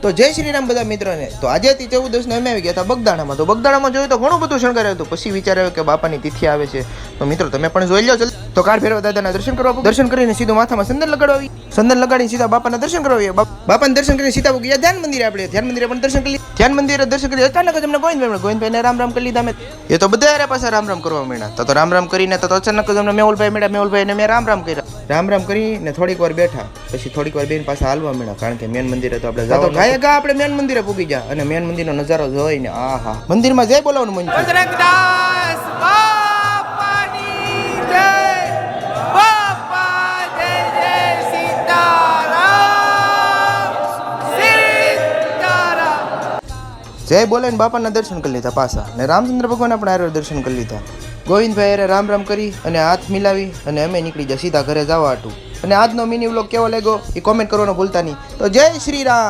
તો જય શ્રી રામ બધા મિત્રોને. તો આજેથી 14 અમે આવી ગયા હતા બગદાણામાં. તો બગદાણામાં જોયું તો ઘણું બધું શણગાર્યું હતું. પછી વિચાર આવ્યો કે બાપાની તિથિ આવે છે, તો મિત્રો તમે પણ જોઈ લો. તો કાળ ભૈરવ દાદાના દર્શન કરવા, દર્શન કરીને સીધું માથામાં સંદન લગાડવા, સંદન લગાડીને સીધા બાપાના દર્શન કરવા. બાપાના દર્શન કરીને સીધા ગયા ધ્યાન મંદિરે. આપણે ધ્યાન મંદિરે પણ દર્શન કરી, ધ્યાન મંદિરે દર્શન કરી અચાનક જ અમને ગોવિંદભાઈને રામ રામ કરી લીધા. અમે એ તો બધા પાછા રામ રામ કરવા માંડ્યા. તો રામ રામ કરીને તો અચાનક જ અમને મેહુલભાઈ મળ્યા. મેહુલભાઈને મેં રામ રામ કર્યા. રામ રામ કરીને થોડીક વાર બેઠા, પછી થોડીક વાર બેન પાછા હાલવા મળ્યા, કારણ કે મેન મંદિરે તો આપણે જાવ ગાય ગા આપણે મેન મંદિરે પૂગી ગયા. અને મેન મંદિરનો નજારો જોઈને આહા, મંદિરમાં જય બોલાવવાનું મન થયું. બજરંગદાસ બાપાની જય, બાપા જય જય સીતારામ, સીતારામ. જય બોલાઈને બાપાના દર્શન કરી લીધા પાછા. ને રામચંદ્ર ભગવાનના પણ આરે દર્શન કરી લીધા. ગોવિંદભાઈ અરે રામ રામ કરી અને હાથ મિલાવી અને અમે નીકળી ગયા સીધા ઘરે જવા હતું. અને આજનો મિની વ્લોગ કેવો લાગ્યો એ કોમેન્ટ કરવાનો ભૂલતા નહીં. તો જય શ્રી રામ.